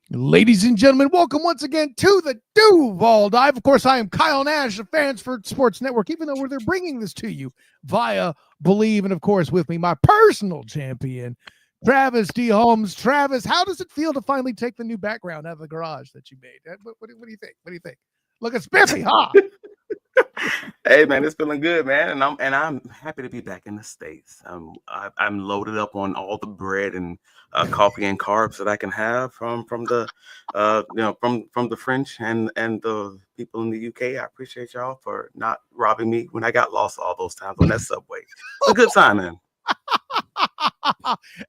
Ladies and gentlemen, welcome once again to the Duval Dive. Of course, I am Kyle Nash of Fans for Sports Network, even though they're bringing this to you via Believe. And of course, with me, my personal champion, Travis D. Holmes. Travis, how does it feel to finally take the new background out of the garage that you made? What do you think? What do you think? Looking spiffy, huh? Hey man, it's feeling good, man, and I'm happy to be back in the States. I'm loaded up on all the bread and coffee and carbs that I can have from the from the French and the people in the UK. I appreciate y'all for not robbing me when I got lost all those times on that subway. It's a good time, man.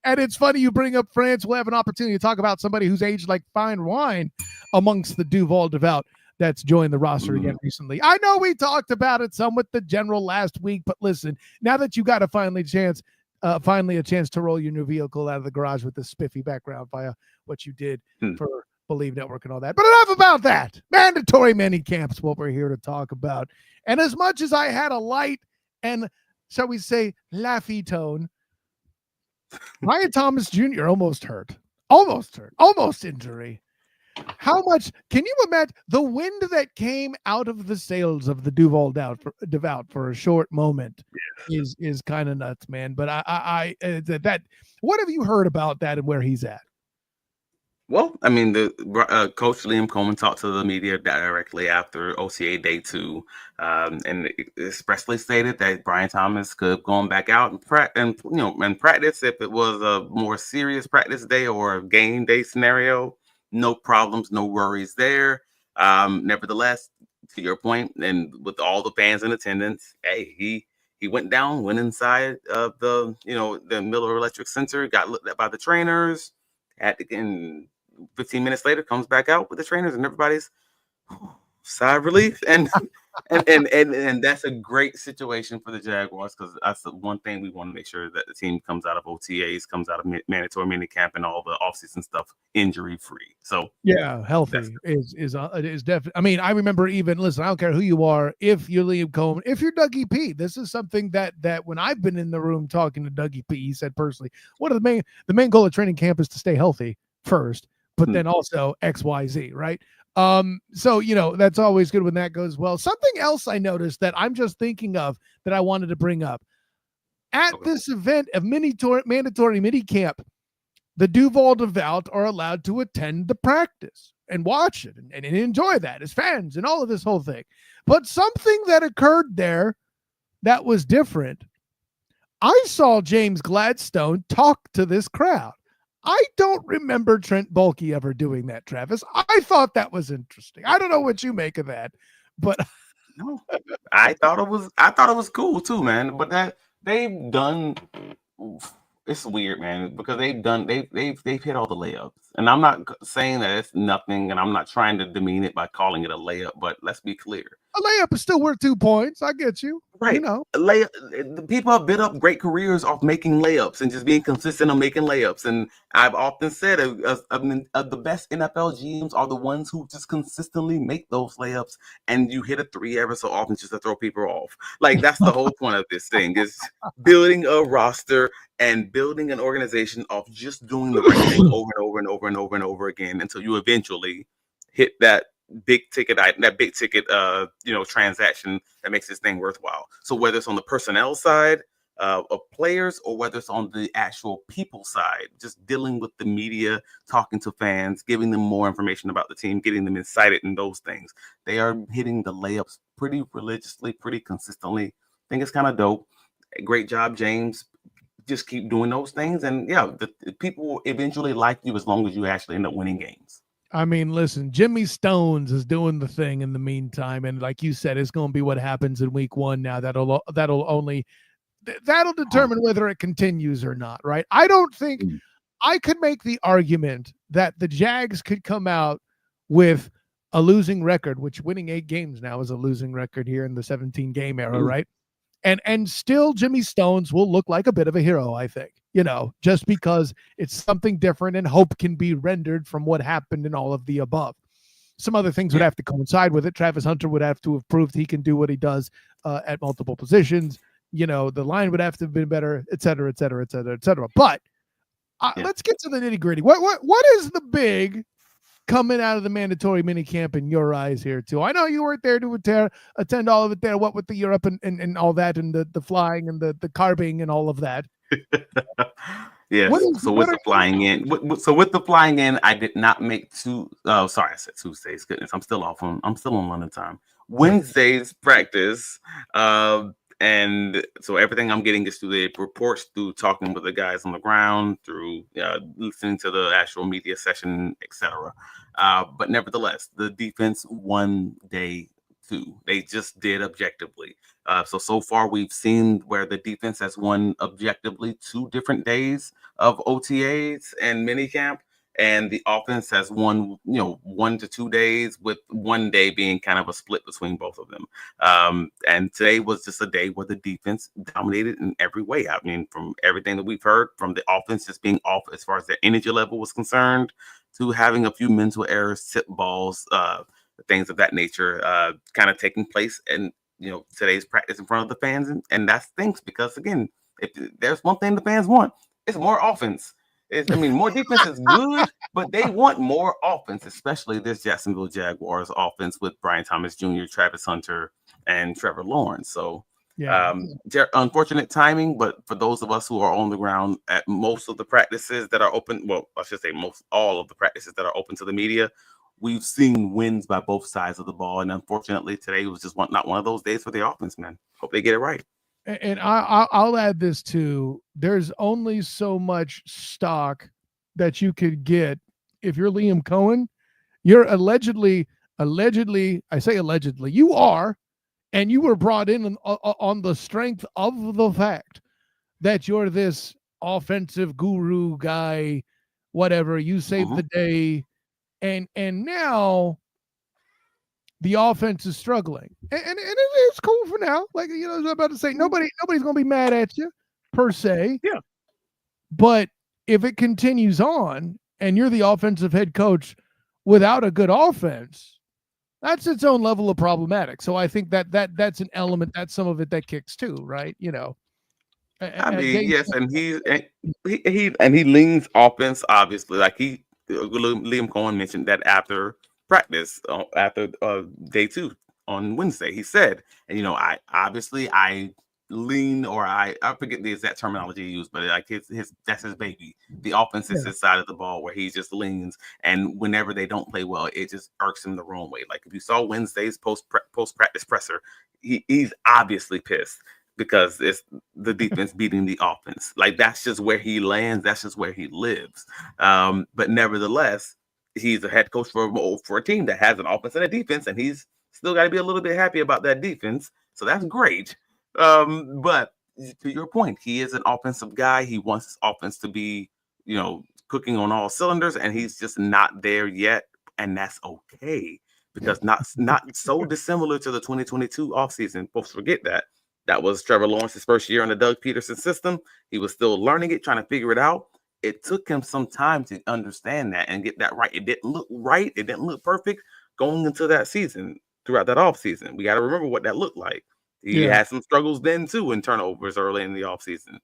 And it's funny you bring up France. We'll have an opportunity to talk about somebody who's aged like fine wine amongst the Duval devout that's joined the roster again recently. I know we talked about it some with the general last week, but listen, now that you got finally a chance to roll your new vehicle out of the garage with this spiffy background via what you did for Believe Network and all that. But enough about that. Mandatory mini camps, what we're here to talk about. And as much as I had a light and, shall we say, laughy tone, Ryan Thomas Jr. almost injury. How much can you imagine the wind that came out of the sails of the Duval devout for a short moment is kind of nuts, man. But that what have you heard about that and where he's at? Well, I mean, the Coach Liam Coen talked to the media directly after OTA Day 2, and expressly stated that Brian Thomas could go back out and practice if it was a more serious practice day or a game day scenario. No problems, no worries there. Nevertheless, to your point, and with all the fans in attendance, hey, he went inside of the Miller Electric Center, got looked at by the trainers, and 15 minutes later comes back out with the trainers, and everybody's sigh of relief. And that's a great situation for the Jaguars, because that's the one thing we want to make sure that the team comes out of OTAs, comes out of mandatory minicamp and all the offseason stuff injury free. So yeah, healthy is definitely. I mean, I remember even listen. I don't care who you are. If you're Liam Coen, if you're Dougie P, this is something that when I've been in the room talking to Dougie P, he said personally, one of the main goal of training camp is to stay healthy first, but then also XYZ, right? So, that's always good when that goes well. Something else I noticed that I'm just thinking of that I wanted to bring up at this event of mandatory mini camp, the Duval devout are allowed to attend the practice and watch it and enjoy that as fans and all of this whole thing. But something that occurred there that was different. I saw James Gladstone talk to this crowd. I don't remember Trent Baalke ever doing that, Travis. I thought that was interesting. I don't know what you make of that, but no, I thought it was cool too, man. But that they've done, it's weird, man, because they've hit all the layups, and I'm not saying that it's nothing, and I'm not trying to demean it by calling it a layup. But let's be clear. A layup is still worth 2 points. I get you. Right. The people have built up great careers off making layups and just being consistent on making layups. And I've often said the best NFL GMs are the ones who just consistently make those layups, and you hit a three ever so often just to throw people off. Like, that's the whole point of this thing, is building a roster and building an organization off just doing the right thing over and over and over and over and over again until you eventually hit that big ticket transaction that makes this thing worthwhile. So whether it's on the personnel side of players or whether it's on the actual people side, just dealing with the media, talking to fans, giving them more information about the team, getting them excited in those things, they are hitting the layups pretty religiously, pretty consistently. I think it's kind of dope. Great job, James. Just keep doing those things, and the people will eventually like you as long as you actually end up winning games. I mean, listen, Jimmy Stones is doing the thing in the meantime. And like you said, it's going to be what happens in week 1 now. That'll determine whether it continues or not, right? I don't think I could make the argument that the Jags could come out with a losing record, which winning 8 games now is a losing record here in the 17-game era, right? And still Jimmy Stones will look like a bit of a hero, I think, just because it's something different and hope can be rendered from what happened in all of the above. Some other things would have to coincide with it. Travis Hunter would have to have proved he can do what he does at multiple positions. The line would have to have been better, et cetera, et cetera, et cetera, et cetera. But let's get to the nitty gritty. What is the big coming out of the mandatory mini camp in your eyes here too? I know you weren't there to attend all of it there. What with the Europe and all that, and the flying and the carbing and all of that. Yes. So with the flying in, with the flying in, I did not make I said Tuesdays. Goodness, I'm still on London time. Wednesday's practice. And so everything I'm getting is through the reports, through talking with the guys on the ground, through listening to the actual media session, etc. But nevertheless, the defense won day 2. They just did objectively. So far, we've seen where the defense has won objectively 2 different days of OTAs and minicamp, and the offense has won, 1 to 2 days, with one day being kind of a split between both of them. And today was just a day where the defense dominated in every way. I mean, from everything that we've heard, from the offense just being off as far as their energy level was concerned, to having a few mental errors, tip balls, things of that nature, kind of taking place. And today's practice in front of the fans, and that stinks, because again, if there's one thing the fans want, it's more offense. More defense is good, but they want more offense, especially this Jacksonville Jaguars offense with Brian Thomas Jr., Travis Hunter, and Trevor Lawrence. So, unfortunate timing, but for those of us who are on the ground at most of the practices that are open, well, I should say all of the practices that are open to the media, we've seen wins by both sides of the ball, and unfortunately, today was just not one of those days for the offense, man. Hope they get it right. And I'll add this too. There's only so much stock that you could get if you're Liam Coen. You're allegedly, I say allegedly, you are, and you were brought in on the strength of the fact that you're this offensive guru guy, whatever. You saved the day. And now the offense is struggling, and it's cool for now. Like, I was about to say, nobody's going to be mad at you per se. Yeah. But if it continues on and you're the offensive head coach without a good offense, that's its own level of problematic. So I think that's an element, that's some of it that kicks too, right? Yes, and he leans offense, obviously. Like Liam Coen mentioned that after practice, after day 2 on Wednesday, he said, and I lean, or I forget the exact terminology he used, but like that's his baby. The offense is his side of the ball, where he just leans, and whenever they don't play well, it just irks him the wrong way. Like if you saw Wednesday's post practice presser, he's obviously pissed, because it's the defense beating the offense. Like, that's just where he lands. That's just where he lives. But nevertheless, he's a head coach for a team that has an offense and a defense, and he's still got to be a little bit happy about that defense. So that's great. But to your point, he is an offensive guy. He wants his offense to be, cooking on all cylinders, and he's just not there yet. And that's okay, because not so dissimilar to the 2022 offseason. Folks forget that. That was Trevor Lawrence's first year in the Doug Peterson system. He was still learning it, trying to figure it out. It took him some time to understand that and get that right. It didn't look right. It didn't look perfect going into that season, throughout that offseason. We got to remember what that looked like. He had some struggles then, too, in turnovers early in the offseason.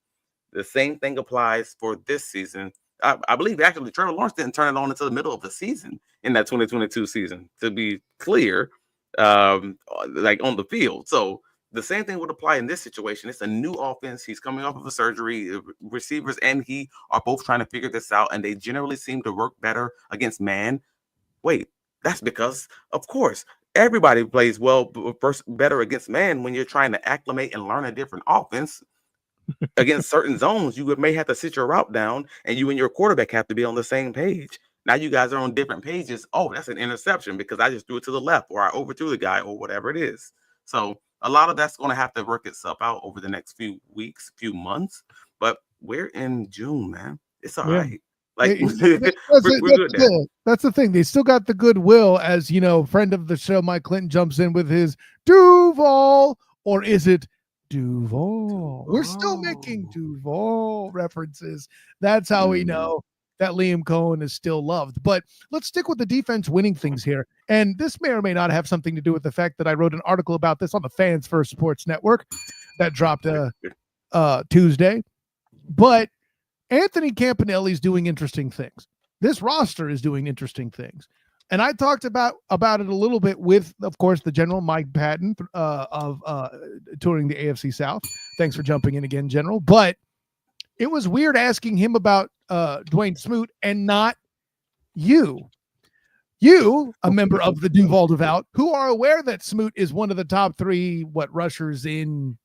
The same thing applies for this season. I believe, actually, Trevor Lawrence didn't turn it on until the middle of the season in that 2022 season, to be clear, like on the field. So the same thing would apply in this situation. It's a new offense. He's coming off of a surgery. Receivers and he are both trying to figure this out, and they generally seem to work better against man. Wait, that's because, of course, everybody plays better against man when you're trying to acclimate and learn a different offense. Against certain zones, you may have to sit your route down, and you and your quarterback have to be on the same page. Now you guys are on different pages. Oh, that's an interception because I just threw it to the left, or I overthrew the guy, or whatever it is. So a lot of that's going to have to work itself out over the next few weeks, few months. But we're in June, man. It's all right. Like, that's the thing. They still got the goodwill, as friend of the show Mike Clinton jumps in with his Duuuuval, or is it Duval? We're still making Duval references. That's how we know that Liam Coen is still loved. But let's stick with the defense winning things here. And this may or may not have something to do with the fact that I wrote an article about this on the Fans First Sports Network that dropped Tuesday. But Anthony Campanile is doing interesting things. This roster is doing interesting things. And I talked about it a little bit with, of course, the General Mike Patton of touring the AFC South. Thanks for jumping in again, General. But it was weird asking him about Dwayne Smoot and not you. You, a member of the Duval Dive, who are aware that Smoot is one of the top 3 rushers in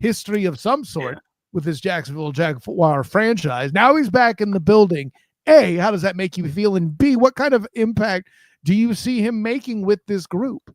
history of some sort with his Jacksonville Jaguar franchise. Now he's back in the building. A, how does that make you feel? And B, what kind of impact do you see him making with this group?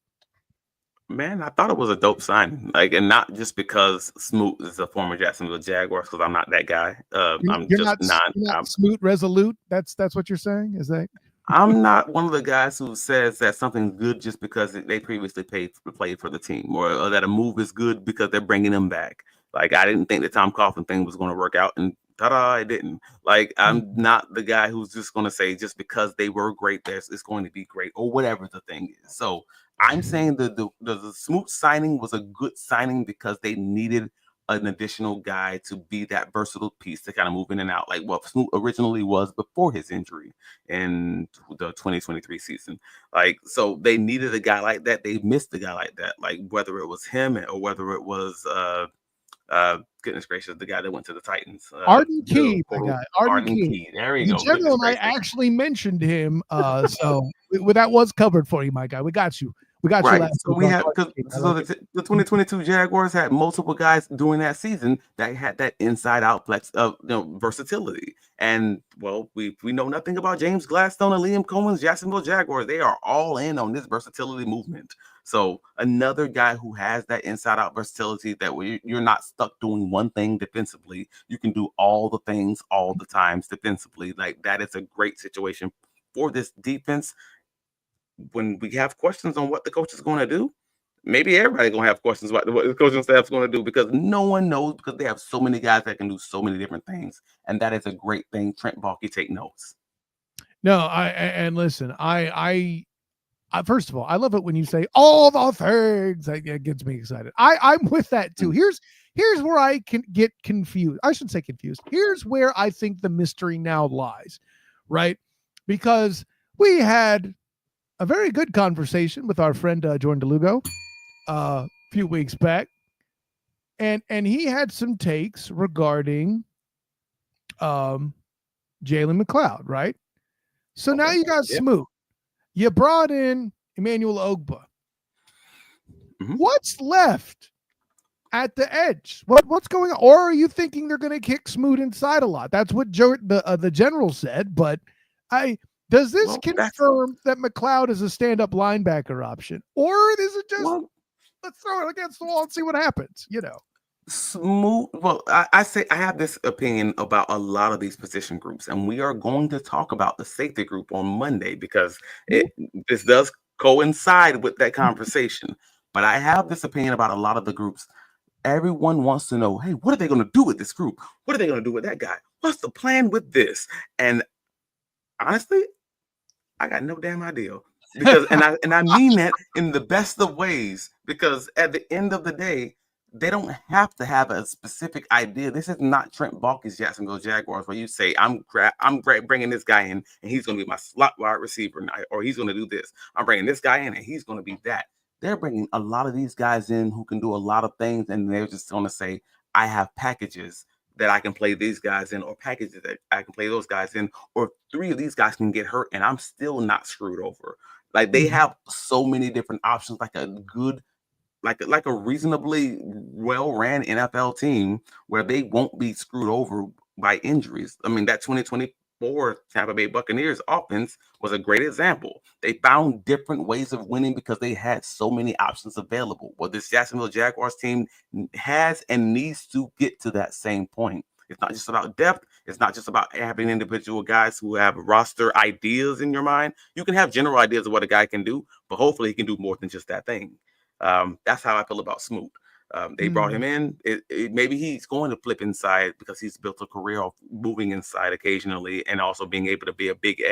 Man, I thought it was a dope sign. And not just because Smoot is a former Jacksonville Jaguars, because I'm not that guy. I'm just not Smoot resolute. That's what you're saying, is that? I'm not one of the guys who says that something's good just because they previously played for the team, or that a move is good because they're bringing them back. I didn't think the Tom Coughlin thing was going to work out, and ta-da, it didn't. I'm not the guy who's just going to say just because they were great, it's going to be great, or whatever the thing is. So I'm saying the Smoot signing was a good signing because they needed an additional guy to be that versatile piece to kind of move in and out, like what Smoot originally was before his injury in the 2023 season. So they needed a guy like that. They missed a guy like that, whether it was him or whether it was goodness gracious, the guy that went to the Titans, Arden Key, Arden Key. There you go. General and I actually mentioned him, so that was covered for you, my guy. We got you. We got you last week. We have the 2022 Jaguars had multiple guys during that season that had that inside out flex of versatility. And we know nothing about James Gladstone and Liam Coen's Jacksonville Jaguars. They are all in on this versatility movement. So another guy who has that inside out versatility, that you're not stuck doing one thing defensively. You can do all the things all the times defensively. That is a great situation for this defense. When we have questions on what the coach is going to do, maybe everybody's going to have questions about what the coaching staff is going to do, because no one knows, because they have so many guys that can do so many different things. And that is a great thing. Trent Baalke, take notes. No, and listen, I first of all, I love it when you say all the things. It gets me excited. I'm with that too. Here's where I can get confused. I shouldn't say confused. Here's where I think the mystery now lies, right? Because we had a very good conversation with our friend Jordan DeLugo a few weeks back, and he had some takes regarding Jalen McLeod, right? So now you got Smoot. You brought in Emmanuel Ogbah. Mm-hmm. What's left at the edge? What's going on? Or are you thinking they're going to kick Smoot inside a lot? That's what the general said, but does this confirm that McLeod is a stand-up linebacker option? Or is it just, let's throw it against the wall and see what happens, Smoot. I say I have this opinion about a lot of these position groups, and we are going to talk about the safety group on Monday, because this does coincide with that conversation. But I have this opinion about a lot of the groups. Everyone wants to know, hey, what are they going to do with this group? What are they going to do with that guy? What's the plan with this? And honestly, I got no damn idea, because and I mean that in the best of ways, because at the end of the day, they don't have to have a specific idea. This is not Trent Baalke's Jacksonville Jaguars, where you say I'm bringing this guy in and he's going to be my slot wide receiver, or he's going to do this. I'm bringing this guy in and he's going to be that. They're bringing a lot of these guys in who can do a lot of things, and they're just going to say, I have packages that I can play these guys in, or packages that I can play those guys in, or 3 of these guys can get hurt and I'm still not screwed over. They have so many different options, like a good, like a reasonably well-ran NFL team where they won't be screwed over by injuries. I mean, that 2024 Tampa Bay Buccaneers offense was a great example. They found different ways of winning because they had so many options available. Well, this Jacksonville Jaguars team has and needs to get to that same point. It's not just about depth. It's not just about having individual guys who have roster ideas in your mind. You can have general ideas of what a guy can do, but hopefully he can do more than just that thing. That's how I feel about Smoot. They brought him in. Maybe he's going to flip inside because he's built a career of moving inside occasionally and also being able to be a big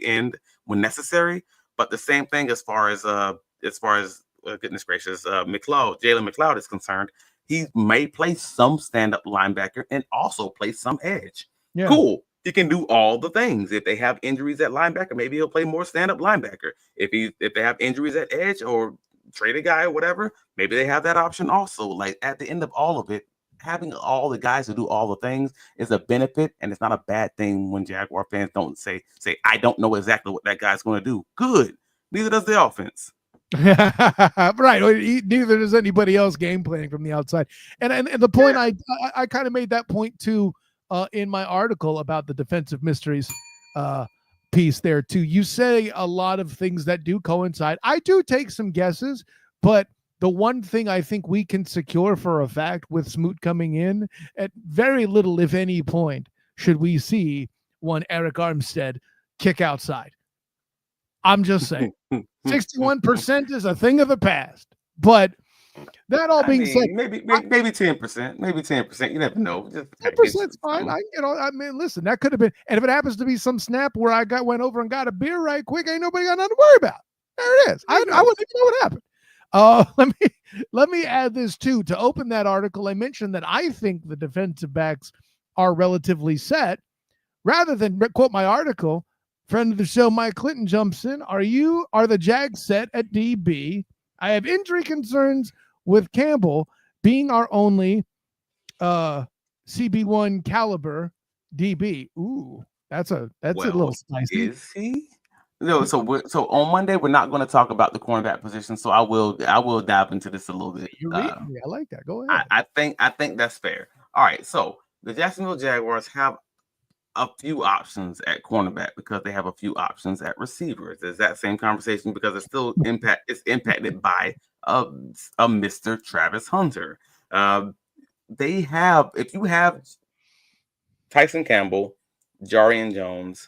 end when necessary. But the same thing as far as goodness gracious, Jalen McLeod is concerned. He may play some stand-up linebacker and also play some edge. Yeah. Cool. He can do all the things. If they have injuries at linebacker, maybe he'll play more stand-up linebacker. If they have injuries at edge or trade a guy or whatever, maybe they have that option also. Like at the end of all of it, having all the guys who do all the things is a benefit, and it's not a bad thing when Jaguar fans don't say I don't know exactly what that guy's going to do. Good. Neither does the offense. Right. Neither does anybody else game planning from the outside. And the point I kind of made that point too in my article about the defensive mysteries piece there too. You say a lot of things that do coincide. I do take some guesses, but the one thing I think we can secure for a fact with Smoot coming in, at very little, if any point, should we see one Eric Armstead kick outside. I'm just saying. 61% is a thing of the past. But that all being said, maybe 10%, maybe 10%. You never know. 10%'s fine. I mean, listen, that could have been. And if it happens to be some snap where I went over and got a beer right quick, ain't nobody got nothing to worry about. There it is. I wouldn't even know what happened. Let me add this too. To open that article, I mentioned that I think the defensive backs are relatively set. Rather than quote my article, friend of the show, Mike Clinton jumps in. Are the Jags set at DB? I have injury concerns with Campbell being our only CB1 caliber DB. Ooh, that's a little spicy. Is he? No, so on Monday we're not going to talk about the cornerback position. So I will dive into this a little bit. You read me. I like that. Go ahead. I think that's fair. All right. So the Jacksonville Jaguars have a few options at cornerback because they have a few options at receivers. There's that same conversation because it's still impacted by a Mr. Travis Hunter. If you have Tyson Campbell, Jarian Jones,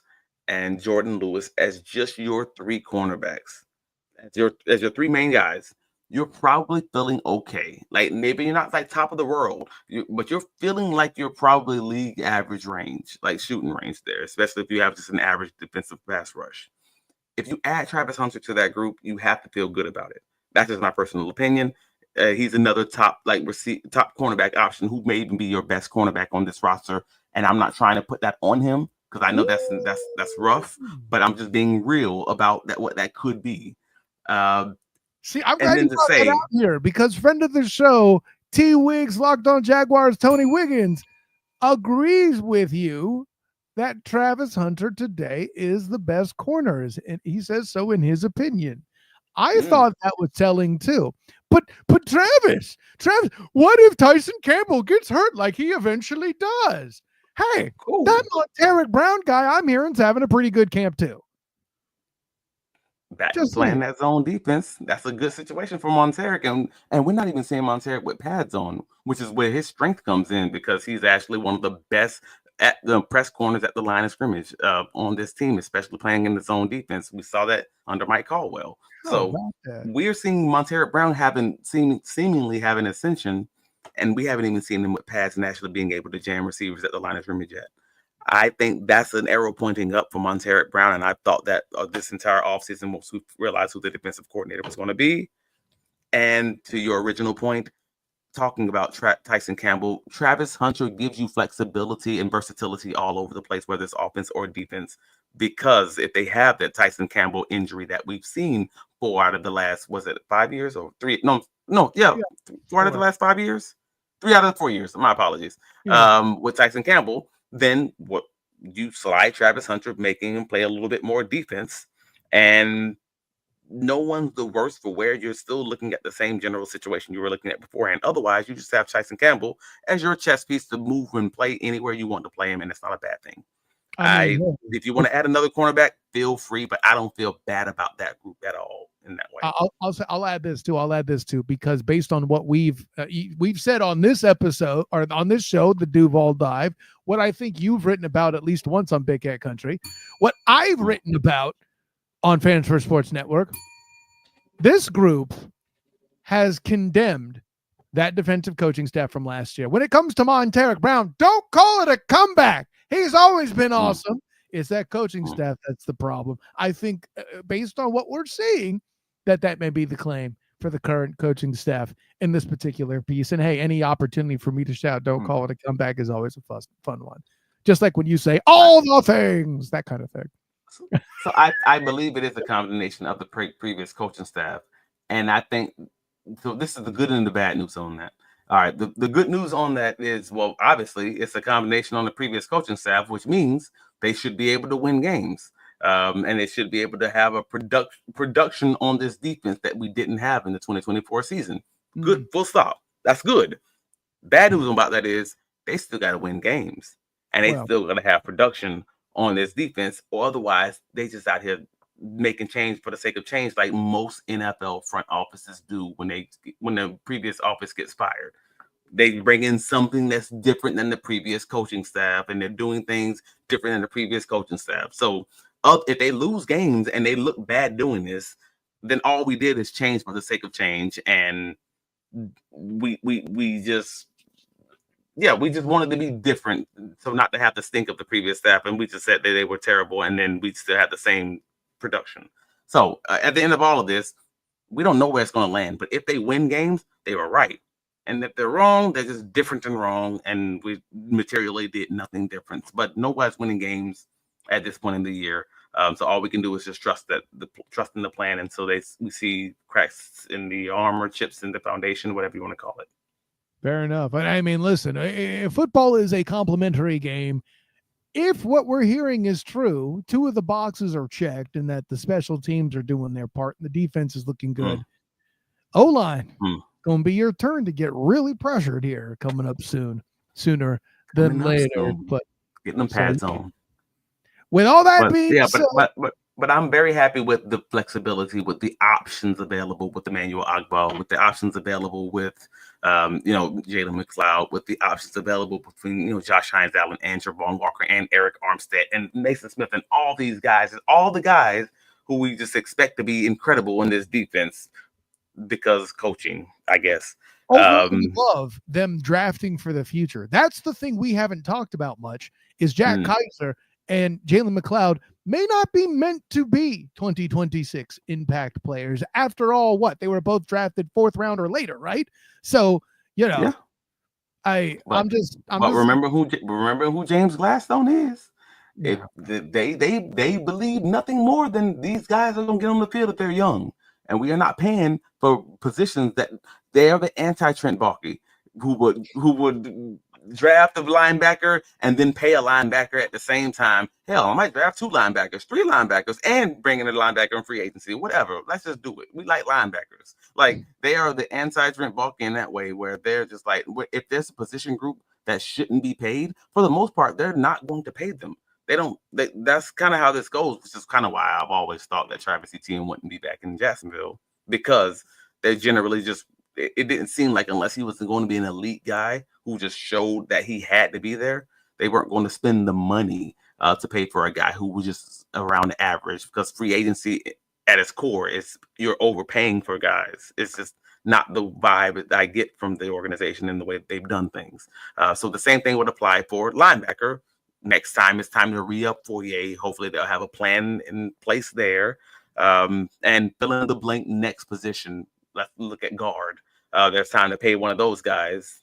and Jordan Lewis as just your three cornerbacks, as your three main guys, you're probably feeling okay. Like maybe you're not like top of the world, but you're feeling like you're probably league average range, like shooting range there, especially if you have just an average defensive pass rush. If you add Travis Hunter to that group, you have to feel good about it. That's just my personal opinion. He's another top cornerback option who may even be your best cornerback on this roster. And I'm not trying to put that on him because I know that's rough, but I'm just being real about what that could be. See, I'm glad you brought that out here because friend of the show, T. Wiggs, Locked On Jaguars, Tony Wiggins, agrees with you that Travis Hunter today is the best corners, and he says so in his opinion. I thought that was telling too. But Travis, what if Tyson Campbell gets hurt like he eventually does? Hey, cool. That Monteric Brown guy I'm hearing is having a pretty good camp too. Back to playing that zone defense. That's a good situation for Monteric. And we're not even seeing Monteric with pads on, which is where his strength comes in because he's actually one of the best at the press corners at the line of scrimmage on this team, especially playing in the zone defense. We saw that under Mike Caldwell. We're seeing Monteric Brown seemingly having ascension, and we haven't even seen him with pads and actually being able to jam receivers at the line of scrimmage yet. I think that's an arrow pointing up for Monteric Brown, and I thought that this entire offseason once we realized who the defensive coordinator was going to be. And to your original point, talking about Tyson Campbell, Travis Hunter gives you flexibility and versatility all over the place, whether it's offense or defense, because if they have that Tyson Campbell injury that we've seen 4 out of the last, was it 5 years or 3? No, 4 out of the last 5 years? 3 out of the 4 years. My apologies. With Tyson Campbell, then what you slide Travis Hunter, making him play a little bit more defense, and no one's the worse for wear. You're still looking at the same general situation you were looking at beforehand. Otherwise, you just have Tyson Campbell as your chess piece to move and play anywhere you want to play him, and it's not a bad thing. If you want to add another cornerback, feel free, but I don't feel bad about that group at all in that way. I'll add this too, because based on what we've said on this episode or on this show, the Duval Dive, what I think you've written about at least once on Big Cat Country, what I've written about on Fans First Sports Network, this group has condemned that defensive coaching staff from last year. When it comes to Monteric Brown, don't call it a comeback. He's always been awesome. It's that coaching staff that's the problem. I think based on what we're seeing, that may be the claim for the current coaching staff in this particular piece. And hey, any opportunity for me to shout, don't call it a comeback is always a fun one Just like when you say all the things, that kind of thing. So I believe it is a combination of the previous coaching staff. And I think, so this is the good and the bad news on that. All right. The good news on that is, well, obviously it's a combination on the previous coaching staff, which means they should be able to win games. And they should be able to have a production on this defense that we didn't have in the 2024 season. Good, full stop. That's good. Bad news about that is they still got to win games, and they still got to have production on this defense, or otherwise they just out here making change for the sake of change, like most NFL front offices do when the previous office gets fired. They bring in something that's different than the previous coaching staff, and they're doing things different than the previous coaching staff. So if they lose games and they look bad doing this, then all we did is change for the sake of change, and we just wanted to be different, so not to have to stink of the previous staff, and we just said that they were terrible, and then we still had the same production. So at the end of all of this, we don't know where it's going to land, but if they win games, they were right. And if they're wrong, they're just different and wrong, and we materially did nothing different. But nobody's winning games at this point in the year. So all we can do is just trust in the plan until we see cracks in the armor, chips in the foundation, whatever you want to call it. Fair enough. I mean, listen, football is a complementary game. If what we're hearing is true, 2 of the boxes are checked and that the special teams are doing their part and the defense is looking good. O-line, going to be your turn to get really pressured here coming up sooner than later. But getting them pads on. With all that being said, but I'm very happy with the flexibility, with the options available with Emmanuel Ogbah, with the options available with, Jalen McLeod, with the options available between, Josh Hines-Allen and Javon Walker and Eric Armstead and Mason Smith and all these guys, all the guys who we just expect to be incredible in this defense because coaching, I guess. Love them drafting for the future. That's the thing we haven't talked about much is Jack Kaiser and Jalen McLeod may not be meant to be 2026 impact players. After all, they were both drafted 4th round or later, right? So, remember who James Gladstone is. Yeah. They believe nothing more than these guys are going to get on the field if they're young, and we are not paying for positions that they are the anti-Trent Baalke, who would draft a linebacker and then pay a linebacker at the same time. Hell, I might draft 2 linebackers, 3 linebackers, and bring in a linebacker in free agency. Whatever. Let's just do it. We like linebackers. Like, they are the anti-Trent Baalke in that way, where they're just like, if there's a position group that shouldn't be paid, for the most part, they're not going to pay them. That's kind of how this goes, which is kind of why I've always thought that Travis Etienne wouldn't be back in Jacksonville, because they're generally just, it didn't seem like, unless he was going to be an elite guy who just showed that he had to be there, they weren't going to spend the money to pay for a guy who was just around the average, because free agency at its core is you're overpaying for guys. It's just not the vibe that I get from the organization and the way they've done things. So the same thing would apply for linebacker. Next time it's time to re-up Fourier. Hopefully they'll have a plan in place there. And fill in the blank next position. Let's look at guard. There's time to pay one of those guys.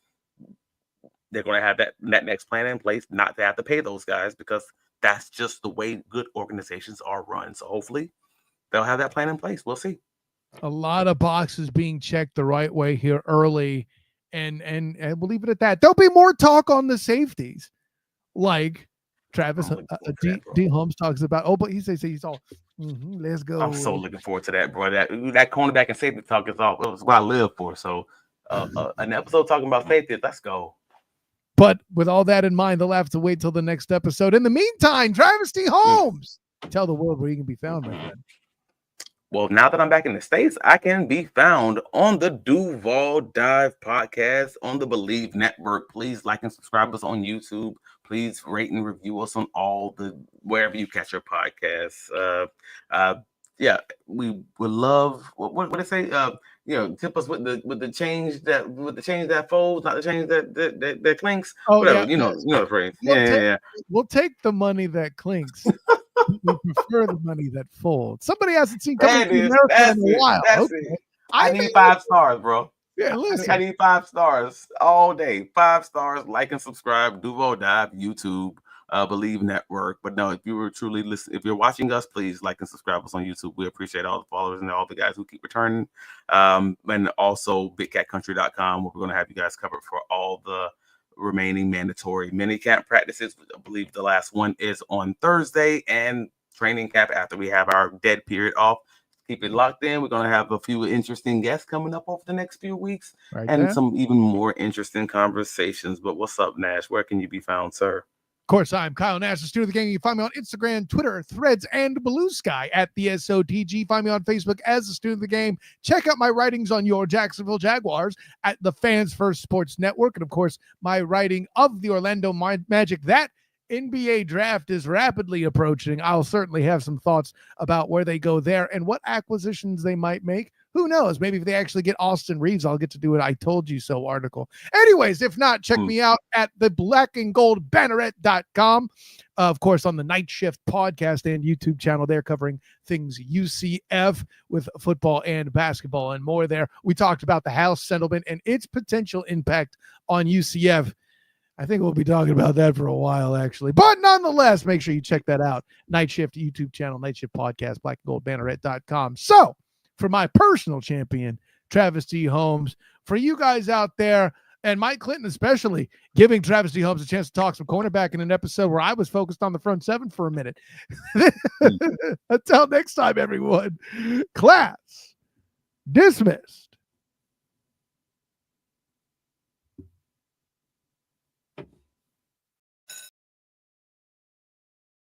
They're going to have that next plan in place, not to have to pay those guys, because that's just the way good organizations are run. So hopefully they'll have that plan in place. We'll see. A lot of boxes being checked the right way here early, and we'll leave it at that. There'll be more talk on the safeties, like Travis D. Holmes talks about. But he says he's all, let's go. I'm so looking forward to that, bro. That cornerback and safety talk is all. It's what I live for. So an episode talking about safety, let's go. But with all that in mind, they'll have to wait till the next episode. In the meantime, Travis D. Holmes, tell the world where you can be found, my friend. Well, now that I'm back in the States, I can be found on the Duval Dive podcast on the Believe Network. Please like and subscribe us on YouTube. Please rate and review us on wherever you catch your podcasts. We would love what did it say? Tip us with the change that folds, not the change that clinks. Oh, whatever, yeah. You know the phrase. We'll take the money that clinks. We prefer the money that folds. Somebody hasn't seen Coming to America in a while. Okay. I need 5 stars, bro. Yeah, listen. I need 5 stars all day. 5 stars, like and subscribe, Duval Dive, YouTube, Believe Network. But no, if you were truly listening, if you're watching us, please like and subscribe us on YouTube. We appreciate all the followers and all the guys who keep returning. And also BigCatCountry.com, where we're going to have you guys covered for all the remaining mandatory mini camp practices. I believe the last one is on Thursday, and training camp after we have our dead period off. Keep it locked in. We're going to have a few interesting guests coming up over the next few weeks, and some even more interesting conversations. But what's up, Nash? Where can you be found, sir? Of course, I'm Kyle Nash, the student of the game. You can find me on Instagram, Twitter, Threads, and Blue Sky at the SOTG. Find me on Facebook as the student of the game. Check out my writings on your Jacksonville Jaguars at the Fans First Sports Network. And, of course, my writing of the Orlando Magic. That NBA draft is rapidly approaching. I'll certainly have some thoughts about where they go there and what acquisitions they might make. Who knows? Maybe if they actually get Austin Reeves, I'll get to do an I Told You So article. Anyways, if not, check me out at the blackandgoldbanneret.com. Of course, on the Night Shift podcast and YouTube channel, they're covering things UCF with football and basketball and more there. We talked about the House settlement and its potential impact on UCF. I think we'll be talking about that for a while, actually. But nonetheless, make sure you check that out. Night Shift YouTube channel, Night Shift podcast, blackandgoldbanneret.com. So, for my personal champion, Travis D. Holmes, for you guys out there, and Mike Clinton especially, giving Travis D. Holmes a chance to talk some cornerback in an episode where I was focused on the front seven for a minute. Until next time, everyone, class dismissed.